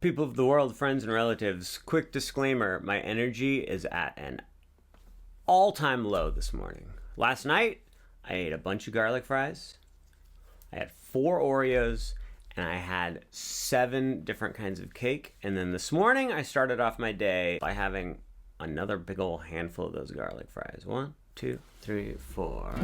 People of the world, friends and relatives, quick disclaimer, my energy is at an all-time low this morning. Last night, I ate a bunch of garlic fries, I had 4 Oreos, and I had 7 different kinds of cake. And then this morning, I started off my day by having another big old handful of those garlic fries. 1, 2, 3, 4.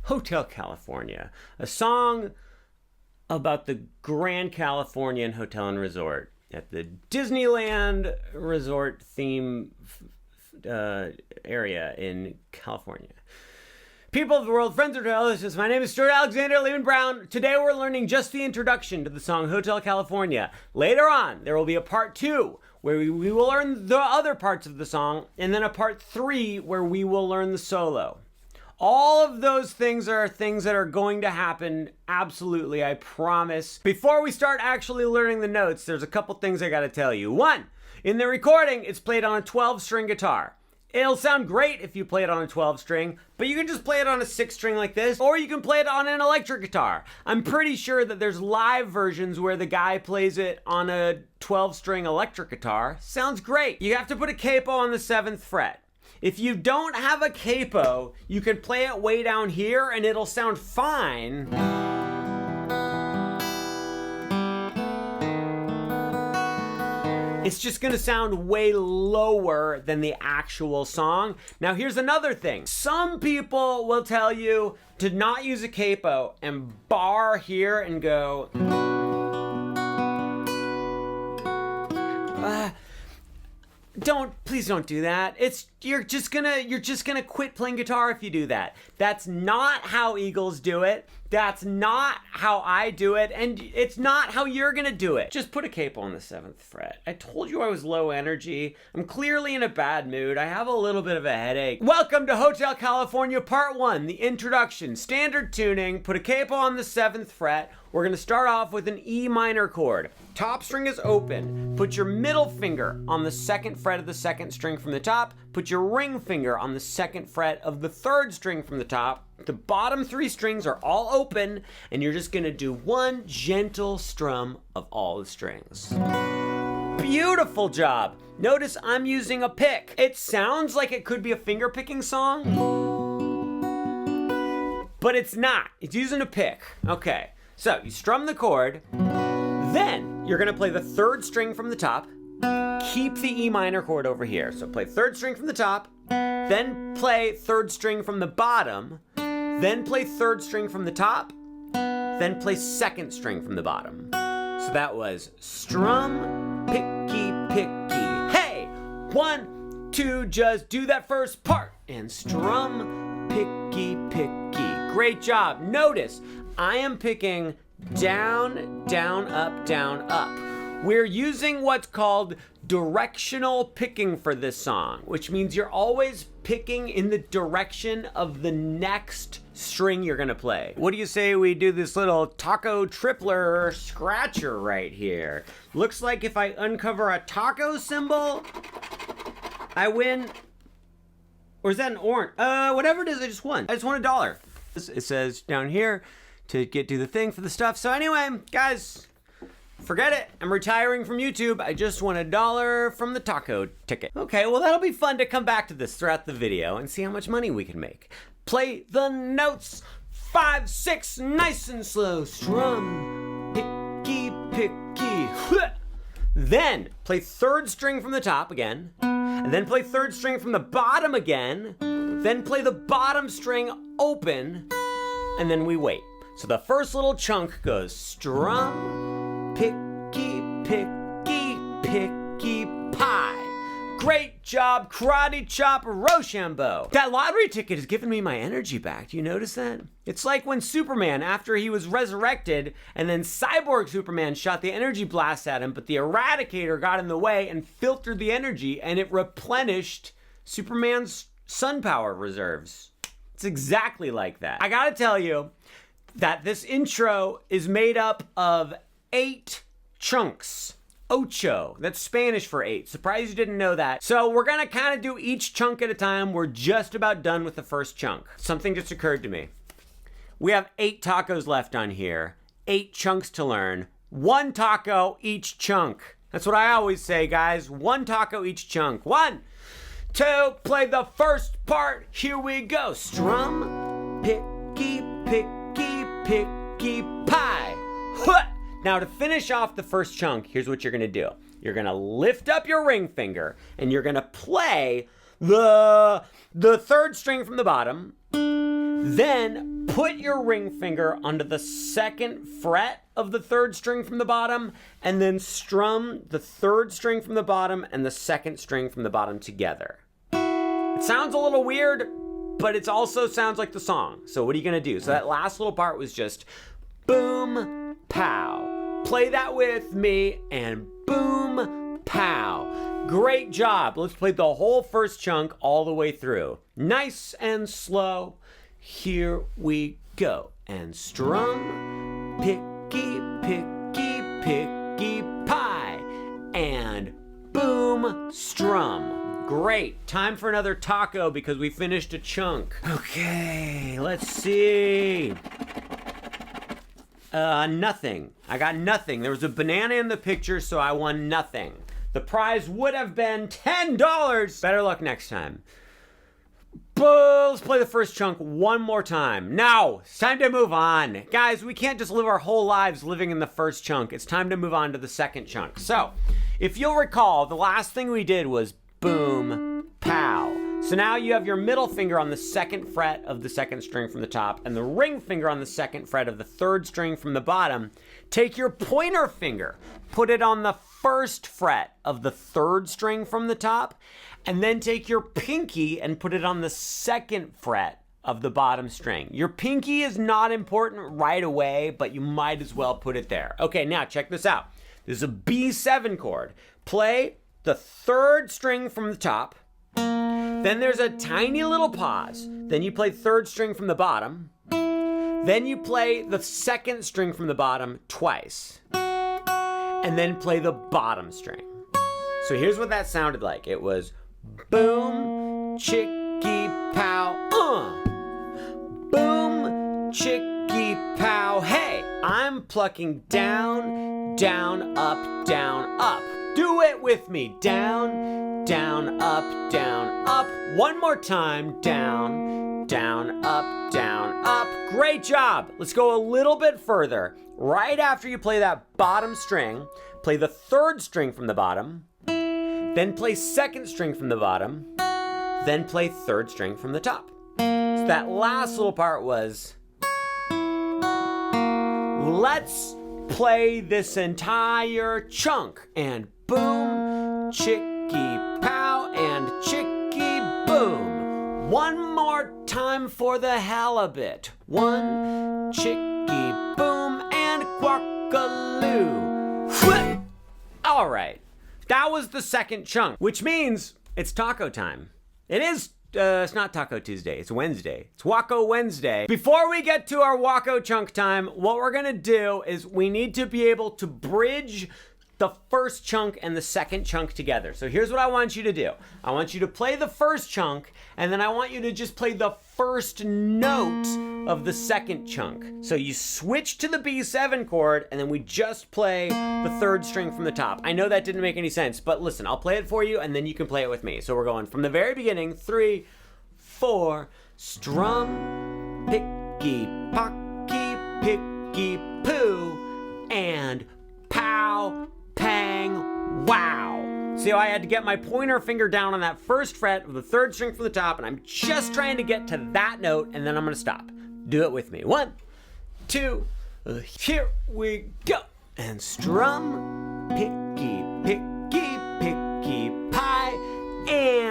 Hotel California, a song about the Grand Californian Hotel and Resort at the Disneyland Resort theme area in California. People of the world, friends and relatives, my name is Stuart Alexander Lehman-brown. Today we're learning just the introduction to the song Hotel California. Later on, there will be a part 2 where we will learn the other parts of the song, and then a part 3 where we will learn the solo. All of those things are things that are going to happen, absolutely, I promise. Before we start actually learning the notes, there's a couple things I gotta tell you. 1, in the recording, it's played on a 12-string guitar. It'll sound great if you play it on a 12-string, but you can just play it on a 6-string like this, or you can play it on an electric guitar. I'm pretty sure that there's live versions where the guy plays it on a 12-string electric guitar. Sounds great. You have to put a capo on the 7th fret. If you don't have a capo, you can play it way down here and it'll sound fine. It's just gonna sound way lower than the actual song. Now here's another thing. Some people will tell you to not use a capo and bar here and go. Please don't do that. You're just gonna quit playing guitar if you do that. That's not how Eagles do it. That's not how I do it, and it's not how you're gonna do it. Just put a capo on the 7th fret. I told you I was low energy. I'm clearly in a bad mood. I have a little bit of a headache. Welcome to Hotel California Part 1, the introduction. Standard tuning, put a capo on the 7th fret. We're gonna start off with an E minor chord. Top string is open. Put your middle finger on the 2nd fret of the 2nd string from the top. Put your ring finger on the 2nd fret of the 3rd string from the top. The bottom 3 strings are all open, and you're just gonna do 1 gentle strum of all the strings. Beautiful job. Notice I'm using a pick. It sounds like it could be a finger picking song, but it's not. It's using a pick. Okay, so you strum the chord, then you're gonna play the 3rd string from the top. Keep the E minor chord over here. So play 3rd string from the top, then play 3rd string from the bottom, then play 3rd string from the top, then play 2nd string from the bottom. So that was strum, picky, picky. Hey! 1, 2, just do that first part. And strum, picky, picky. Great job. Notice, I am picking down, down, up, down, up. We're using what's called directional picking for this song, which means you're always picking in the direction of the next string you're gonna play. What do you say we do this little taco tripler scratcher right here? Looks like if I uncover a taco symbol, I win. Or is that an orange? Whatever it is, I just won. I just won $1. It says down here to do the thing for the stuff. So anyway, guys, forget it. I'm retiring from YouTube. I just won $1 from the taco ticket. Okay, well, that'll be fun to come back to this throughout the video and see how much money we can make. Play the notes. 5, 6, nice and slow. Strum, picky, picky. Then play 3rd string from the top again, and then play 3rd string from the bottom again, then play the bottom string open, and then we wait. So the first little chunk goes strum, picky, picky, picky, pie. Great job, karate chop, Rochambeau. That lottery ticket has given me my energy back. Do you notice that? It's like when Superman, after he was resurrected, and then Cyborg Superman shot the energy blast at him, but the Eradicator got in the way and filtered the energy, and it replenished Superman's sun power reserves. It's exactly like that. I gotta tell you that this intro is made up of 8 chunks. Ocho, that's Spanish for 8. Surprised you didn't know that. So we're gonna kind of do each chunk at a time. We're just about done with the first chunk. Something just occurred to me. We have 8 tacos left on here, 8 chunks to learn, 1 taco each chunk. That's what I always say, guys. 1 taco each chunk. 1, 2, play the first part. Here we go. Strum, picky, picky, picky pie. Hut! Now to finish off the first chunk, here's what you're gonna do. You're gonna lift up your ring finger and you're gonna play the 3rd string from the bottom, then put your ring finger onto the 2nd fret of the 3rd string from the bottom, and then strum the 3rd string from the bottom and the 2nd string from the bottom together. It sounds a little weird, but it also sounds like the song. So what are you gonna do? So that last little part was just boom, pow. Play that with me, and boom, pow. Great job. Let's play the whole first chunk all the way through. Nice and slow. Here we go. And strum, picky, picky, picky pie. And boom, strum. Great. Time for another taco because we finished a chunk. Okay, let's see. Nothing. I got nothing. There was a banana in the picture, so I won nothing. The prize would have been $10. Better luck next time. But let's play the first chunk one more time. Now, it's time to move on. Guys, we can't just live our whole lives living in the first chunk. It's time to move on to the second chunk. So, if you'll recall, the last thing we did was boom, pow. So now you have your middle finger on the 2nd fret of the 2nd string from the top and the ring finger on the 2nd fret of the 3rd string from the bottom. Take your pointer finger, put it on the 1st fret of the 3rd string from the top, and then take your pinky and put it on the 2nd fret of the bottom string. Your pinky is not important right away, but you might as well put it there. Okay, now check this out. This is a B7 chord. Play the 3rd string from the top. Then there's a tiny little pause. Then you play 3rd string from the bottom. Then you play the 2nd string from the bottom twice. And then play the bottom string. So here's what that sounded like. It was boom, chicky, pow, boom, chicky, pow, hey. I'm plucking down, down, up, down, up. Do it with me. Down, down, up, down, up. One more time. Down, down, up, down, up. Great job. Let's go a little bit further. Right after you play that bottom string, play the 3rd string from the bottom, then play 2nd string from the bottom, then play 3rd string from the top. So that last little part was, let's play this entire chunk, and boom, chicky, pow, and chicky, boom. One more time for the halibut. 1, chicky, boom, and quackaloo. Whoop. All right, that was the second chunk, which means it's taco time. It is. It's not Taco Tuesday, it's Wednesday. It's Waco Wednesday. Before we get to our Waco chunk time, what we're gonna do is we need to be able to bridge the first chunk and the second chunk together. So here's what I want you to do. I want you to play the first chunk, and then I want you to just play the first note of the second chunk. So you switch to the B7 chord, and then we just play the 3rd string from the top. I know that didn't make any sense, but listen, I'll play it for you, and then you can play it with me. So we're going from the very beginning, 3, 4, strum, picky, pocky, picky, poo, and pow, pang, wow. See how I had to get my pointer finger down on that 1st fret of the 3rd string from the top, and I'm just trying to get to that note, and then I'm gonna stop. Do it with me. 1, 2, here we go. And strum, picky, picky, picky pie, and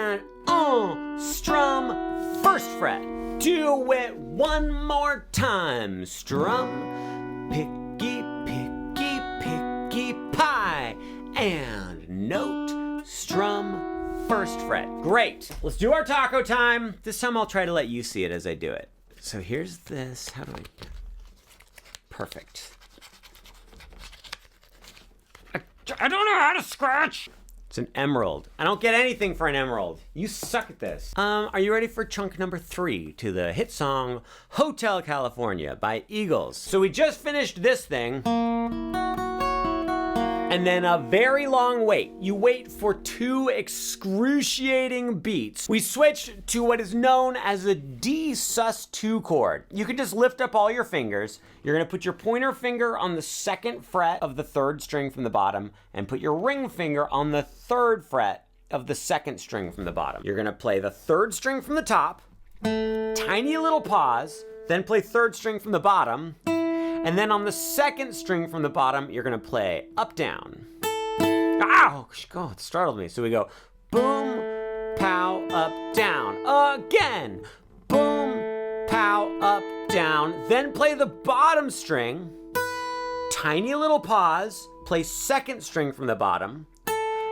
one more time. Strum, picky, picky, picky, pie. And note, strum, first fret. Great. Let's do our taco time. This time I'll try to let you see it as I do it. So here's this. How do I... Perfect. I don't know how to scratch. It's an emerald. I don't get anything for an emerald. You suck at this. Are you ready for chunk number 3 to the hit song Hotel California by Eagles? So we just finished this thing. And then a very long wait. You wait for 2 excruciating beats. We switched to what is known as a D sus2 chord. You can just lift up all your fingers. You're gonna put your pointer finger on the 2nd fret of the 3rd string from the bottom and put your ring finger on the 3rd fret of the 2nd string from the bottom. You're gonna play the 3rd string from the top, tiny little pause, then play 3rd string from the bottom, and then on the 2nd string from the bottom, you're gonna play up, down. Ow, God, it startled me. So we go boom, pow, up, down. Again, boom, pow, up, down. Then play the bottom string, tiny little pause, play 2nd string from the bottom,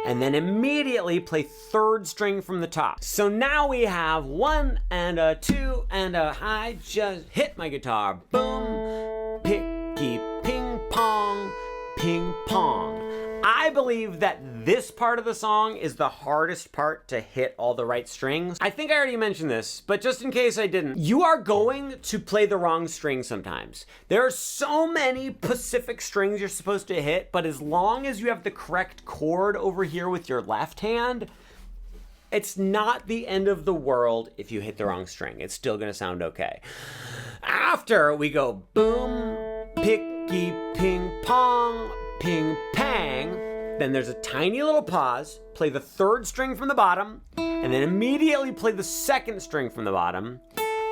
and then immediately play 3rd string from the top. So now we have 1 and a 2 and a I just hit my guitar. Boom, picky, ping pong, ping pong. I believe that this part of the song is the hardest part to hit all the right strings. I think I already mentioned this, but just in case I didn't, you are going to play the wrong string sometimes. There are so many Pacific strings you're supposed to hit, but as long as you have the correct chord over here with your left hand, it's not the end of the world if you hit the wrong string. It's still gonna sound okay. After we go boom, picky, ping pong, ping pang, then there's a tiny little pause, play the 3rd string from the bottom, and then immediately play the 2nd string from the bottom,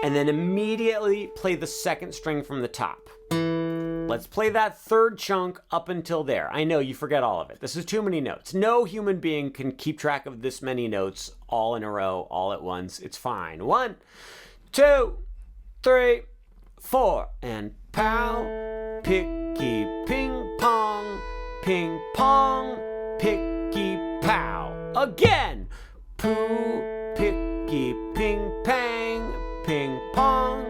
and then immediately play the 2nd string from the top. Let's play that 3rd chunk up until there. I know you forget all of it. This is too many notes. No human being can keep track of this many notes all in a row, all at once. It's fine. 1, 2, 3, 4, and pow, picky, ping pong, ping pong, picky, pow. Again, poo, picky, ping pang, ping pong,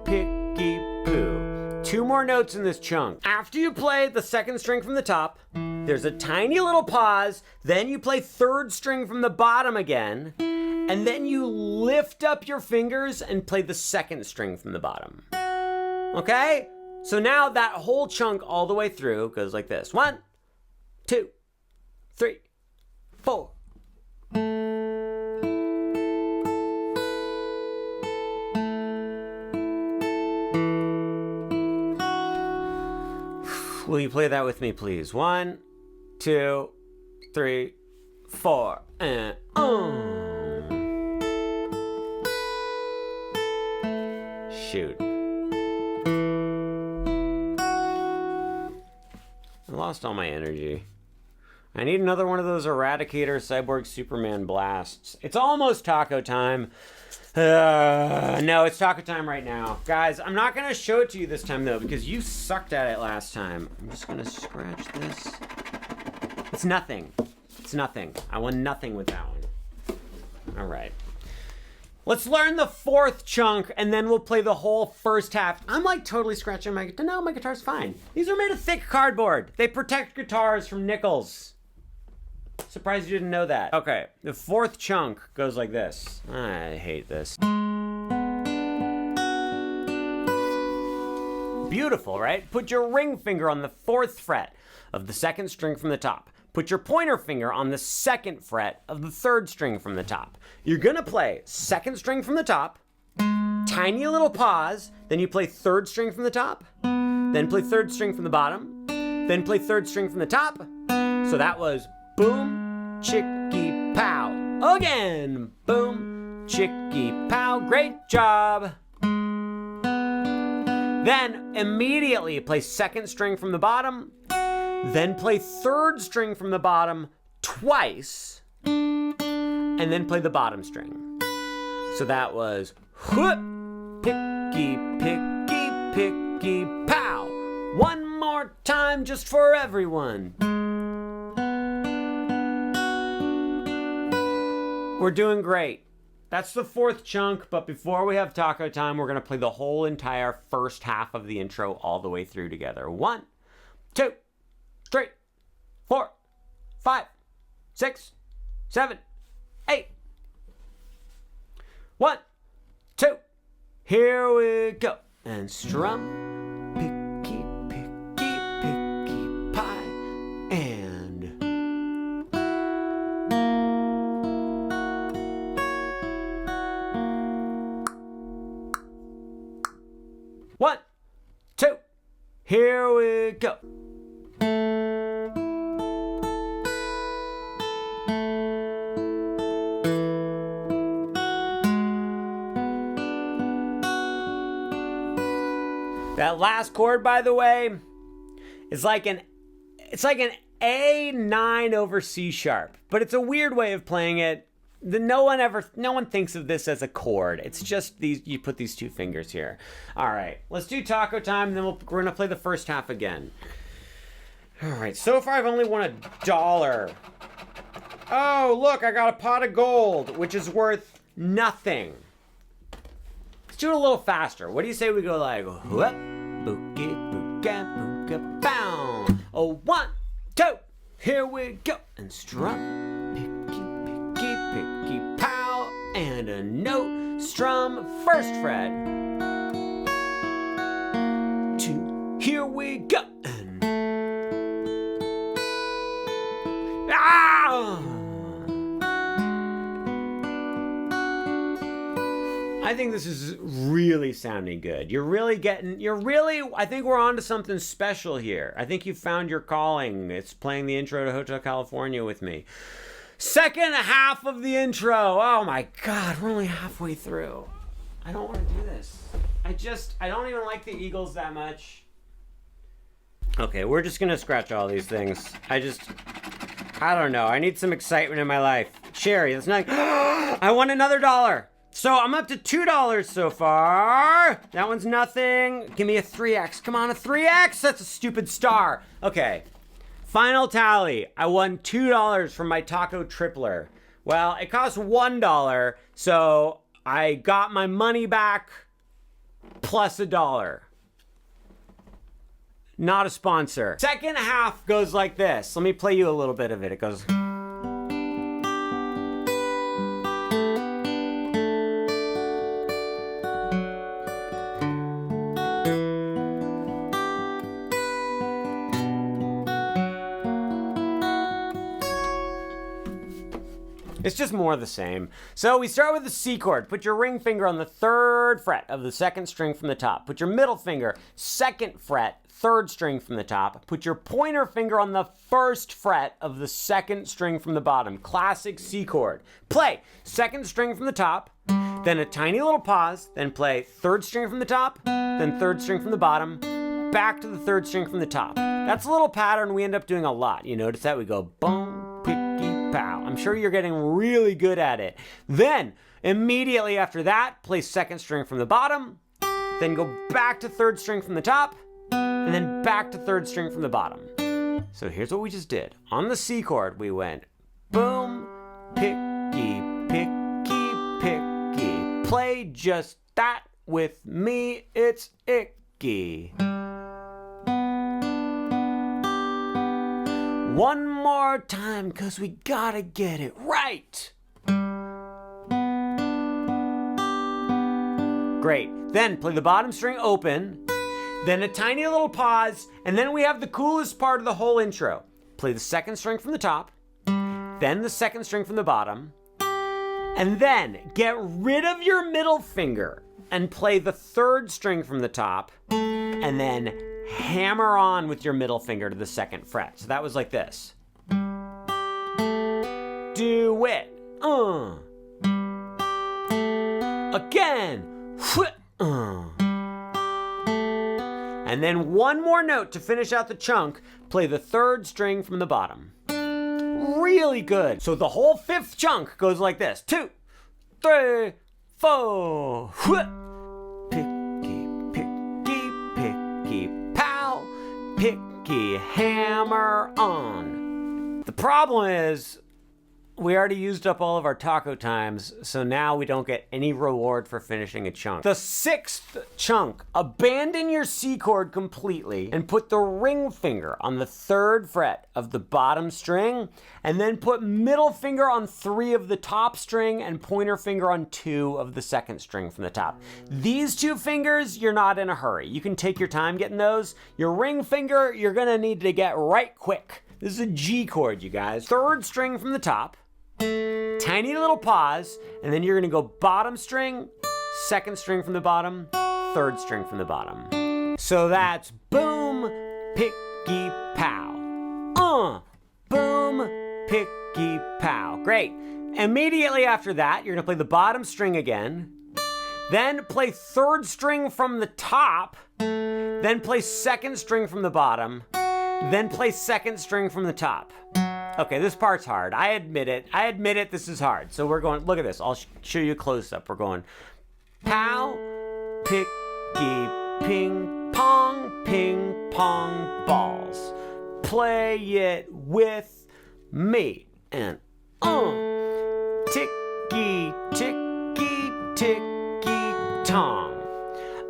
picky, poo. 2 more notes in this chunk. After you play the 2nd string from the top, there's a tiny little pause, then you play 3rd string from the bottom again, and then you lift up your fingers and play the 2nd string from the bottom. Okay? So now that whole chunk all the way through goes like this. 1, 2, 3, 4. Will you play that with me, please? 1, 2, 3, 4, and shoot. I lost all my energy. I need another one of those Eradicator Cyborg Superman blasts. It's almost taco time. No, it's taco time right now. Guys, I'm not going to show it to you this time, though, because you sucked at it last time. I'm just going to scratch this. It's nothing. It's nothing. I won nothing with that one. All right. Let's learn the 4th chunk, and then we'll play the whole first half. I'm like totally scratching my guitar. No, my guitar's fine. These are made of thick cardboard. They protect guitars from nickels. Surprised you didn't know that. Okay, the 4th chunk goes like this. I hate this. Beautiful, right? Put your ring finger on the 4th fret of the 2nd string from the top. Put your pointer finger on the 2nd fret of the 3rd string from the top. You're gonna play 2nd string from the top, tiny little pause, then you play 3rd string from the top, then play 3rd string from the bottom, then play 3rd string from the top. So that was boom, chicky, pow. Again, boom, chicky, pow. Great job. Then immediately play 2nd string from the bottom, then play 3rd string from the bottom twice, and then play the bottom string. So that was whoop, picky, picky, picky, picky, pow. One more time just for everyone. We're doing great. That's the fourth chunk, but before we have taco time, we're gonna play the whole entire first half of the intro all the way through together. 1, 2, 3, 4, 5, 6, 7, 8. 1, 2, here we go. And strum, picky, picky, picky pie, and 1, 2, here we go. That last chord, by the way, is like an A9 over C sharp, but it's a weird way of playing it. No one thinks of this as a chord. It's just these, you put these two fingers here. All right, let's do taco time, then we're gonna play the first half again. All right, so far I've only won $1. Oh, look, I got a pot of gold, which is worth nothing. Let's do it a little faster. What do you say we go like, whoop, boogie, booga, booga, bow. Oh, 1, 2, here we go. And strum, picky, picky, picky, pow. And a note, strum, first fret. 2, here we go. And I think this is really sounding good. I think we're on to something special here. I think you found your calling. It's playing the intro to Hotel California with me. Second half of the intro. Oh my God, we're only halfway through. I don't want to do this. I don't even like the Eagles that much. Okay, we're just gonna scratch all these things. I don't know. I need some excitement in my life. Sherry, that's not... I won another $1. So I'm up to $2 so far. That one's nothing. Give me a 3X. Come on, a 3X. That's a stupid star. Okay. Final tally. I won $2 from my taco tripler. Well, it cost $1, so I got my money back plus $1. Not a sponsor. Second half goes like this. Let me play you a little bit of it. It goes... It's just more of the same. So we start with the C chord. Put your ring finger on the 3rd fret of the 2nd string from the top. Put your middle finger, 2nd fret, 3rd string from the top. Put your pointer finger on the 1st fret of the 2nd string from the bottom. Classic C chord. Play 2nd string from the top, then a tiny little pause, then play 3rd string from the top, then 3rd string from the bottom, back to the 3rd string from the top. That's a little pattern we end up doing a lot. You notice that? We go boom, picky, pow. I'm sure you're getting really good at it. Then, immediately after that, play 2nd string from the bottom, then go back to 3rd string from the top, and then back to 3rd string from the bottom. So here's what we just did. On the C chord, we went boom, picky, picky, picky. Play just that with me, it's icky. One more time, cause we gotta get it right. Great. Then play the bottom string open, then a tiny little pause, and then we have the coolest part of the whole intro. Play the 2nd string from the top, then the 2nd string from the bottom, and then get rid of your middle finger and play the 3rd string from the top, and then hammer on with your middle finger to the 2nd fret. So that was like this. Do it. Again. And then one more note to finish out the chunk. Play the 3rd string from the bottom. Really good. So the whole 5th chunk goes like this. 2, 3, 4. Picky, picky, hammer on. The problem is, we already used up all of our taco times, so now we don't get any reward for finishing a chunk. The 6th chunk, abandon your C chord completely and put the ring finger on the 3rd fret of the bottom string, and then put middle finger on 3 of the top string and pointer finger on 2 of the 2nd string from the top. These 2 fingers, you're not in a hurry. You can take your time getting those. Your ring finger, you're gonna need to get right quick. This is a G chord, you guys. 3rd string from the top. Tiny little pause, and then you're gonna go bottom string, 2nd string from the bottom, 3rd string from the bottom. So that's boom, picky, pow. Boom, picky, pow. Great. Immediately after that, you're gonna play the bottom string again, then play 3rd string from the top, then play 2nd string from the bottom, then play 2nd string from the top. Okay, this part's hard. I admit it, this is hard. So we're going, look at this. I'll show you a close-up. We're going pow, picky, ping, pong, balls. Play it with me. And ticky, ticky, ticky, tong.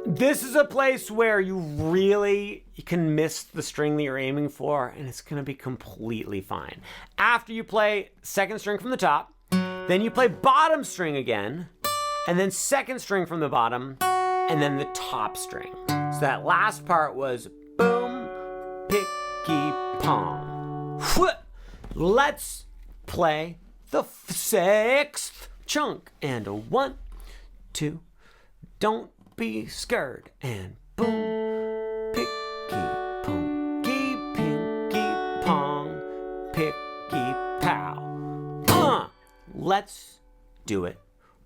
This is a place where you can miss the string that you're aiming for, and it's gonna be completely fine. After you play 2nd string from the top, then you play bottom string again, and then 2nd string from the bottom, and then the top string. So that last part was boom, picky, pong. Let's play the 6th chunk. And 1, 2, don't be scared, and boom, picky, punky, pinky, pong, picky, pow. Let's do it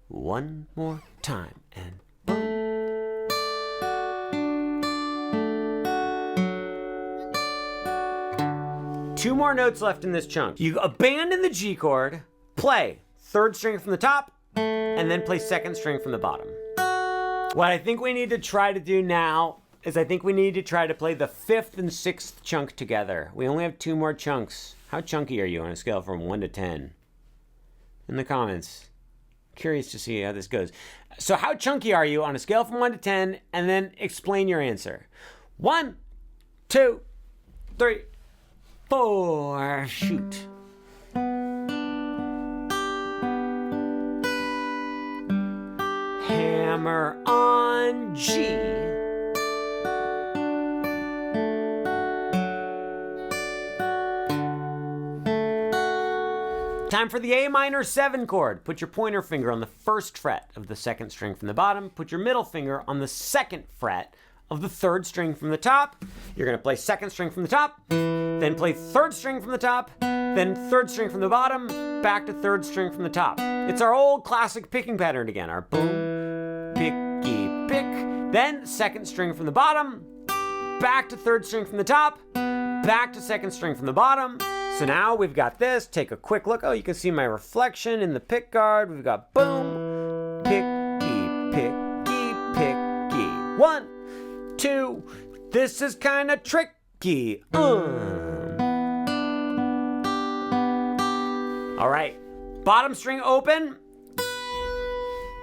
one more time, and boom. 2 more notes left in this chunk. You abandon the G chord, play 3rd string from the top, and then play 2nd string from the bottom. What I think we need to try to do now is I think we need to try to play the 5th and 6th chunk together. We only have 2 more chunks. How chunky are you on a scale from 1 to 10? In the comments. Curious to see how this goes. So how chunky are you on a scale from 1 to 10? And then explain your answer. 1, 2, 3, 4. Shoot. Hammer on G. Time for the A minor 7 chord. Put your pointer finger on the 1st fret of the 2nd string from the bottom. Put your middle finger on the 2nd fret of the 3rd string from the top. You're gonna play 2nd string from the top, then play 3rd string from the top, then 3rd string from the bottom, back to 3rd string from the top. It's our old classic picking pattern again. Our boom, picky, pick, then 2nd string from the bottom, back to 3rd string from the top, back to 2nd string from the bottom. So now we've got this. Take a quick look. Oh, you can see my reflection in the pick guard. We've got boom, picky, picky, picky. 1, 2. This is kind of tricky. All right. Bottom string open.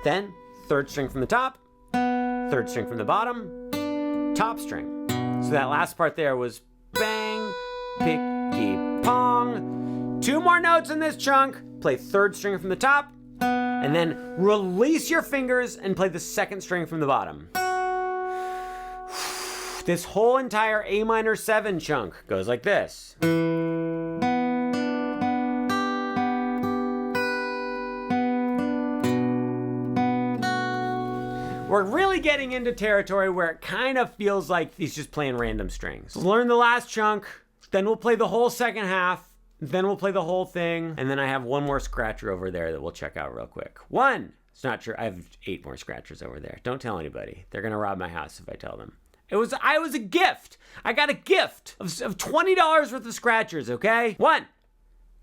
Then 3rd string from the top, 3rd string from the bottom, top string. So that last part there was bang, picky, pong. 2 more notes in this chunk. Play 3rd string from the top, and then release your fingers and play the 2nd string from the bottom. This whole entire A minor 7 chunk goes like this. We're really getting into territory where it kind of feels like he's just playing random strings. Let's learn the last chunk, then we'll play the whole second half, then we'll play the whole thing, and then I have 1 more scratcher over there that we'll check out real quick. 1! It's not true. I have 8 more scratchers over there. Don't tell anybody. They're gonna rob my house if I tell them. I was a gift. I got a gift of $20 worth of scratchers, okay? 1.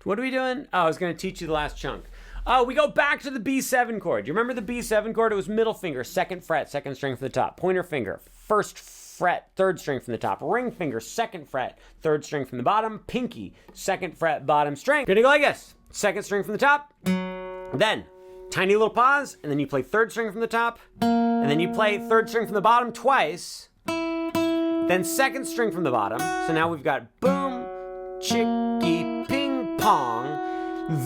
What are we doing? Oh, I was gonna teach you the last chunk. Oh, we go back to the B7 chord. You remember the B7 chord? It was middle finger, 2nd fret, 2nd string from the top. Pointer finger, 1st fret, 3rd string from the top. Ring finger, 2nd fret, 3rd string from the bottom. Pinky, 2nd fret, bottom string. Gonna go like this. 2nd string from the top. Then, tiny little pause, and then you play 3rd string from the top. And then you play 3rd string from the bottom twice. Then 2nd string from the bottom. So now we've got boom, chicky, ping, pong.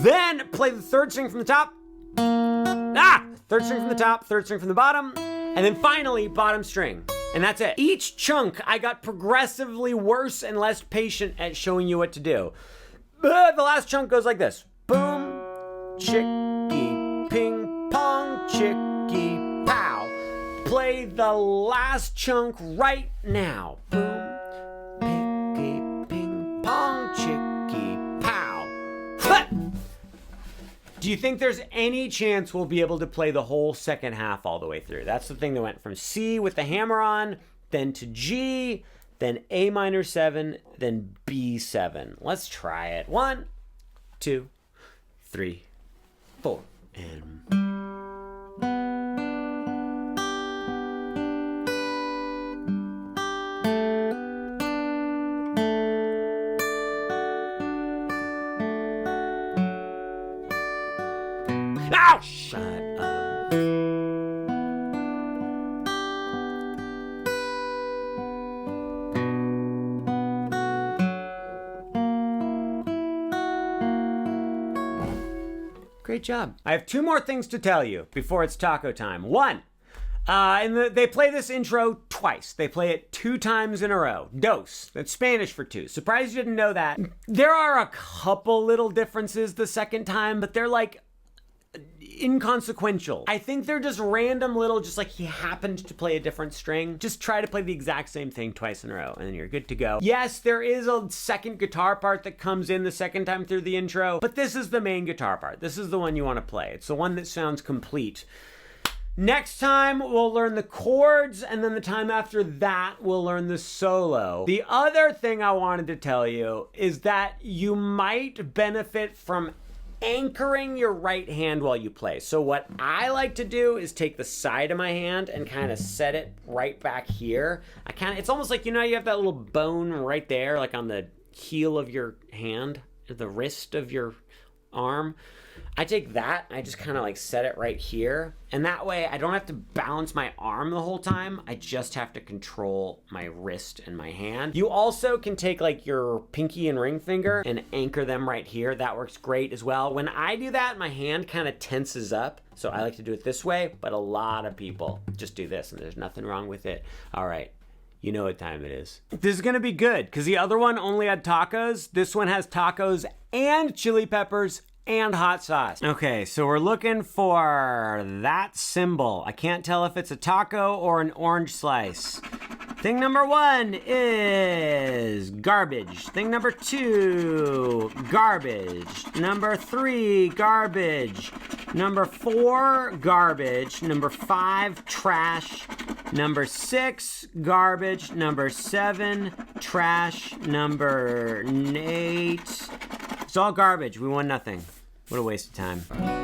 Then play the 3rd string from the top. 3rd string from the top, 3rd string from the bottom. And then finally, bottom string. And that's it. Each chunk, I got progressively worse and less patient at showing you what to do. The last chunk goes like this. Boom, chicky, ping, pong, chicky, pow. Play the last chunk right now. Boom, picky, ping, pong, chicky, pow. Do you think there's any chance we'll be able to play the whole second half all the way through? That's the thing that went from C with the hammer on, then to G, then A minor 7, then B7. Let's try it. 1, 2, 3, 4, and... Ow! Shut up. Great job. I have 2 more things to tell you before it's taco time. 1, they play this intro twice. They play it 2 times in a row. Dos. That's Spanish for 2. Surprised you didn't know that. There are a couple little differences the second time, but they're like inconsequential. I think they're just random little, just like he happened to play a different string. Just try to play the exact same thing twice in a row and then you're good to go. Yes, there is a second guitar part that comes in the second time through the intro, but this is the main guitar part. This is the one you want to play. It's the one that sounds complete. Next time, we'll learn the chords, and then the time after that, we'll learn the solo. The other thing I wanted to tell you is that you might benefit from anchoring your right hand while you play. So what I like to do is take the side of my hand and kind of set it right back here. It's almost like, you know, you have that little bone right there, like on the heel of your hand, the wrist of your arm. I take that, I just kind of like set it right here. And that way I don't have to balance my arm the whole time. I just have to control my wrist and my hand. You also can take like your pinky and ring finger and anchor them right here. That works great as well. When I do that, my hand kind of tenses up. So I like to do it this way, but a lot of people just do this and there's nothing wrong with it. All right. You know what time it is. This is gonna be good because the other one only had tacos. This one has tacos and chili peppers and hot sauce. Okay, so we're looking for that symbol. I can't tell if it's a taco or an orange slice. Thing number 1 is garbage. Thing number 2, garbage. Number 3, garbage. Number 4, garbage. Number 5, trash. Number 6, garbage. Number 7, trash. Number 8. It's all garbage. We won nothing. What a waste of time.